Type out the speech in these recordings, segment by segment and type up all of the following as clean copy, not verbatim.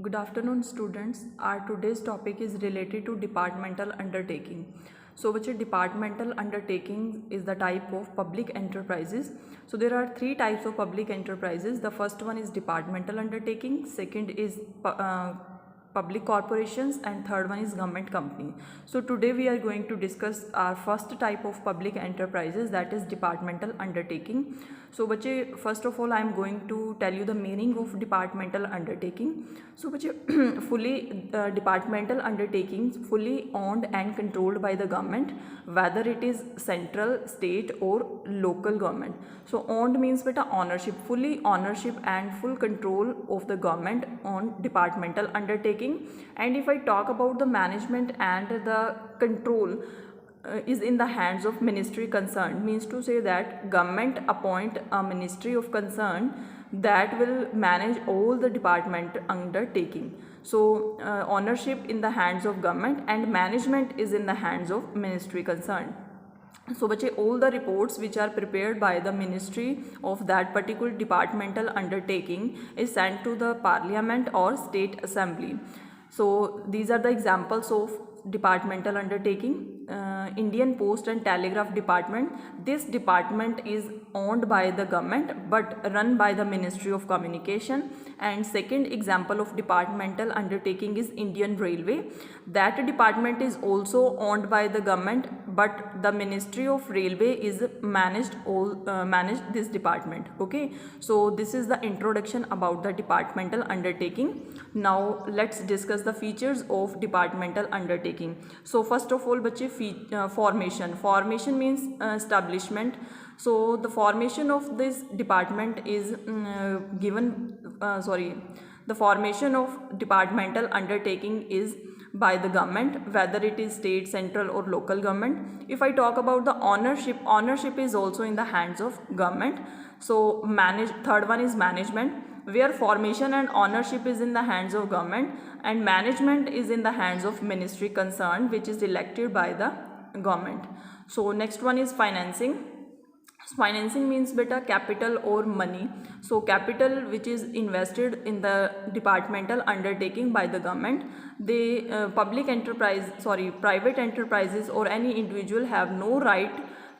Good afternoon students. Our today's topic is related to departmental undertaking. So which departmental undertaking is the type of public enterprises. So there are three types of public enterprises. The first one is departmental undertaking, second is public corporations, and third one is government company. So today we are going to discuss our first type of public enterprises, that is departmental undertaking. So बच्चे first of all I am going to tell you the meaning of departmental undertaking. So बच्चे fully departmental undertakings fully owned and controlled by the government, whether it is central, state or local government. So owned means beta ownership, fully ownership and full control of the government on departmental undertaking. And if I talk about the management and the control is in the hands of ministry concerned, means to say that government appoint a ministry of concern that will manage all the department undertaking. So ownership in the hands of government and management is in the hands of ministry concerned. So बच्चे all the reports which are prepared by the ministry of that particular departmental undertaking is sent to the parliament or state assembly. So these are the examples of departmental undertaking. Indian Post and Telegraph Department. This department is owned by the government but run by the Ministry of Communication. And second example of departmental undertaking is Indian Railway. That department is also owned by the government, but the Ministry of Railway is managed this department. Okay, so this is the introduction about the departmental undertaking. Now let's discuss the features of departmental undertaking. So first of all बच्चे formation means establishment. So the formation of this department is the formation of departmental undertaking is by the government, whether it is state, central or local government. If I talk about the ownership is also in the hands of government. So third one is management, where formation and ownership is in the hands of government and management is in the hands of ministry concerned, which is elected by the government. So next one is financing. Financing means beta capital or money. So capital which is invested in the departmental undertaking by the government. Private enterprises or any individual have no right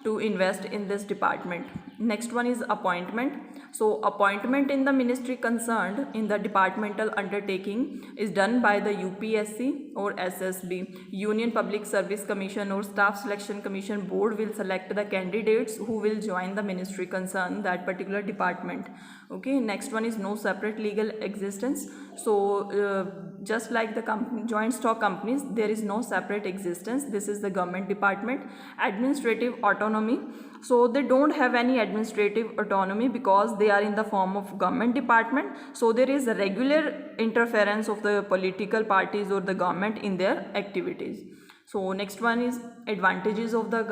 to invest in this department. Next one is appointment. So appointment in the ministry concerned in the departmental undertaking is done by the UPSC or SSB, Union Public Service Commission or Staff Selection Commission Board will select the candidates who will join the ministry concerned, that particular department. Okay, next one is no separate legal existence. So just like the joint stock companies, there is no separate existence. This is the government department. Administrative autonomy. So they don't have any administrative autonomy because they are in the form of government department. So there is a regular interference of the political parties or the government in their activities. So next one is advantages of the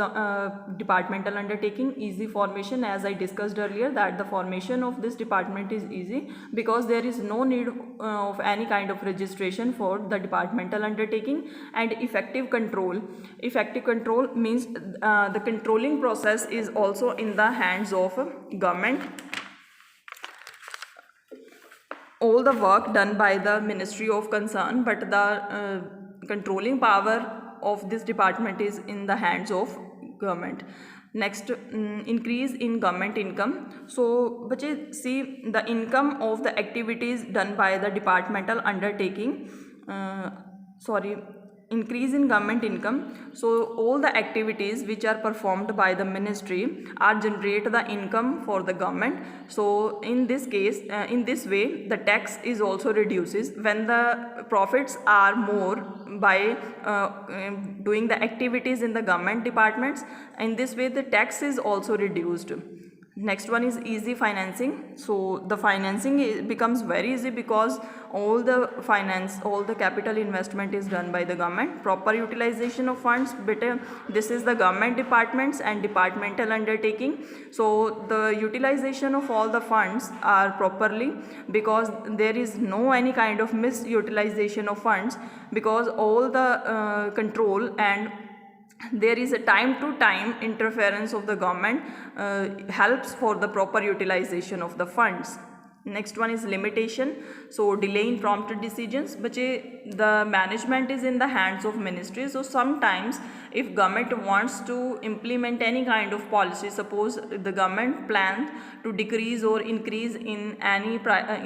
departmental undertaking. Easy formation, as I discussed earlier, that the formation of this department is easy because there is no need of any kind of registration for the departmental undertaking. And effective control. Effective control means the controlling process is also in the hands of government. All the work done by the ministry of concern, but the controlling power of this department is in the hands of government. Next, increase in government income. So बच्चे see the income of the activities done by the departmental undertaking, increase in government income. So all the activities which are performed by the ministry are generate the income for the government. So in this case, in this way the tax is also reduces when the profits are more by doing the activities in the government departments. In this way the tax is also reduced. Next one is easy financing. So the financing becomes very easy because all the capital investment is done by the government. Proper utilization of funds, better, this is the government departments and departmental undertaking. So the utilization of all the funds are properly because there is no any kind of misutilization of funds because all the control and there is a time to time interference of the government helps for the proper utilization of the funds. Next one is limitation. So delay in prompt decisions. बच्चे the management is in the hands of ministry. So sometimes if government wants to implement any kind of policy, suppose the government plans to decrease or increase in any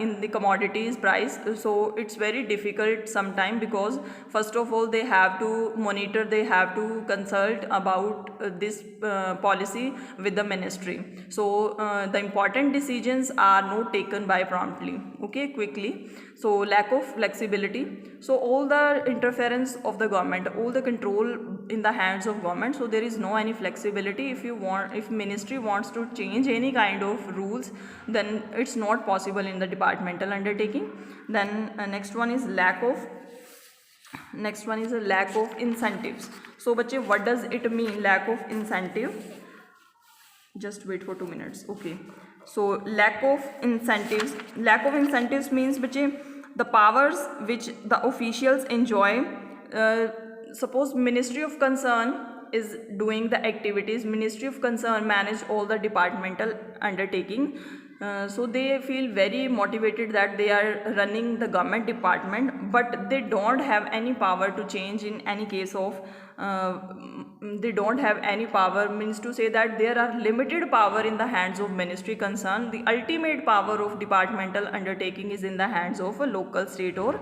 in the commodities price, so it's very difficult sometime, because first of all they have to monitor, they have to consult about this policy with the ministry. So the important decisions are not taken by promptly, okay, quickly. So lack of flexibility. So all the interference of the government, all the control in the hands of government, so there is no any flexibility. If ministry wants to change any kind of rules, then it's not possible in the departmental undertaking. Then next one is lack of incentives. So बच्चे, what does it mean, lack of incentive? Just wait for 2 minutes. Okay, so lack of incentives means बच्चे the powers which the officials enjoy. Suppose ministry of concern is doing the activities, ministry of concern manage all the departmental undertaking, so they feel very motivated that they are running the government department, but they don't have any power to change in any case of they don't have any power, means to say that there are limited power in the hands of ministry concerned. The ultimate power of departmental undertaking is in the hands of a local, state or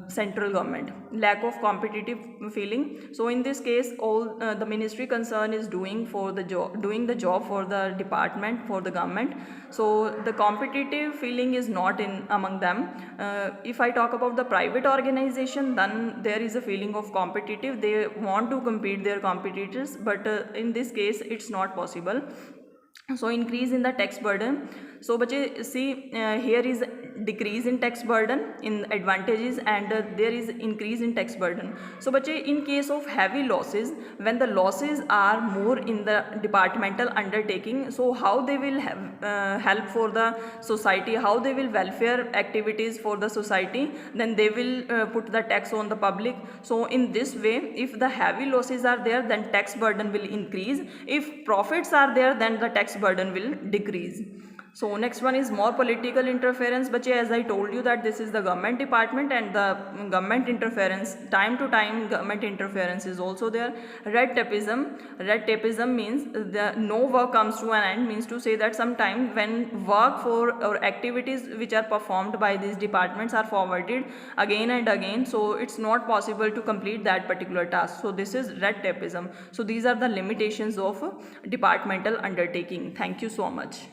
central government. Lack of competitive feeling. So in this case, all the ministry concern is doing the job for the department, for the government. So the competitive feeling is not in among them. If I talk about the private organization, then there is a feeling of competitive. They want to compete their competitors, but in this case it's not possible. So increase in the tax burden. So बच्चे see here is decrease in tax burden in advantages, and there is increase in tax burden. So बच्चे, in case of heavy losses, when the losses are more in the departmental undertaking, so how they will have, help for the society, how they will welfare activities for the society, then they will put the tax on the public. So in this way, if the heavy losses are there, then tax burden will increase. If profits are there, then the tax burden will decrease. So next one is more political interference. But as I told you that this is the government department, and the government interference, time to time government interference is also there. Red tapeism means the no work comes to an end, means to say that sometime when work for or activities which are performed by these departments are forwarded again and again, so it's not possible to complete that particular task. So this is red tapeism. So these are the limitations of departmental undertaking. Thank you so much.